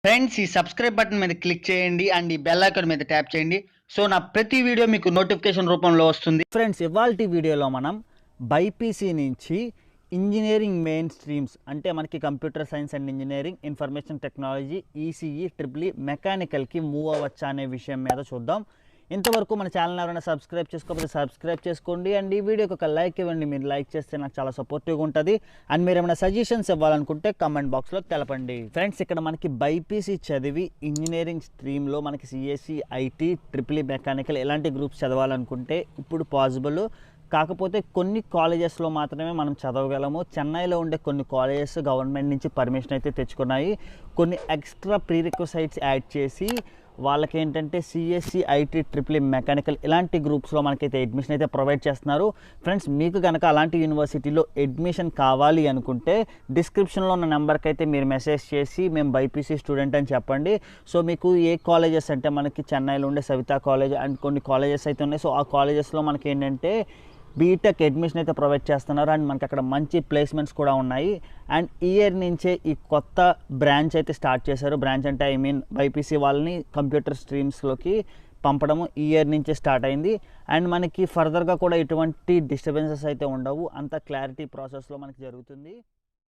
Friends ఈ subscribe button మీద click చేయండి అండ్ ఈ బెల్ ఐకాన్ మీద ట్యాప్ చేయండి. సో నా ప్రతి వీడియో మీకు నోటిఫికేషన్ రూపంలో వస్తుంది. ఫ్రెండ్స్ ఇవాల్టి వీడియోలో మనం బైపీసీ నుంచి ఇంజనీరింగ్ మెయిన్ స్ట్రీమ్స్ అంటే మనకి computer science and engineering, information technology, ECE, triple E, మెకానికల్కి మూవ్ అవ్వచ్చా అనే విషయం మీద చూద్దాం. ఇంతవరకు మన ఛానల్ ఎవరైనా సబ్స్క్రైబ్ చేసుకోకపోతే సబ్స్క్రైబ్ చేసుకోండి అండ్ ఈ వీడియోకి ఒక లైక్ ఇవ్వండి. మీరు లైక్ చేస్తే నాకు చాలా సపోర్టివ్గా ఉంటుంది అండ్ మీరు ఏమైనా సజెషన్స్ ఇవ్వాలనుకుంటే కామెంట్ బాక్స్లో తెలపండి. ఫ్రెండ్స్ ఇక్కడ మనకి బైపీసీ చదివి ఇంజనీరింగ్ స్ట్రీమ్లో మనకి CSC, IT, triple E, mechanical ఇలాంటి గ్రూప్స్ చదవాలనుకుంటే ఇప్పుడు పాసిబుల్. కాకపోతే కొన్ని కాలేజెస్లో మాత్రమే మనం చదవగలము. చెన్నైలో ఉండే కొన్ని కాలేజెస్ గవర్నమెంట్ నుంచి పర్మిషన్ అయితే తెచ్చుకున్నాయి. కొన్ని ఎక్స్ట్రా ప్రీరిక్వసైట్స్ యాడ్ చేసి వాళ్ళకి ఏంటంటే CSC, IT, triple E, mechanical ఇలాంటి గ్రూప్స్లో మనకైతే అడ్మిషన్ అయితే ప్రొవైడ్ చేస్తున్నారు. ఫ్రెండ్స్ మీకు కనుక అలాంటి యూనివర్సిటీలో అడ్మిషన్ కావాలి అనుకుంటే డిస్క్రిప్షన్లో ఉన్న నెంబర్కి అయితే మీరు మెసేజ్ చేసి మేము బైపీసీ స్టూడెంట్ అని చెప్పండి. సో మీకు ఏ కాలేజెస్ అంటే మనకి చెన్నైలో ఉండే సవితా కాలేజ్ అండ్ కొన్ని కాలేజెస్ అయితే ఉన్నాయి. సో ఆ కాలేజెస్లో మనకి ఏంటంటే బీటెక్ అడ్మిషన్ అయితే ప్రొవైడ్ చేస్తున్నారు అండ్ మనకి అక్కడ మంచి ప్లేస్మెంట్స్ కూడా ఉన్నాయి. అండ్ ఇయర్ నుంచే ఈ కొత్త బ్రాంచ్ అయితే స్టార్ట్ చేశారు. బ్రాంచ్ అంటే ఐ మీన్ బైపీసీ వాళ్ళని కంప్యూటర్ స్ట్రీమ్స్లోకి పంపడము ఈ ఇయర్ నుంచే స్టార్ట్ అయింది. అండ్ మనకి ఫర్దర్గా కూడా ఎటువంటి డిస్టర్బెన్సెస్ అయితే ఉండవు. అంత క్లారిటీ ప్రాసెస్లో మనకి జరుగుతుంది.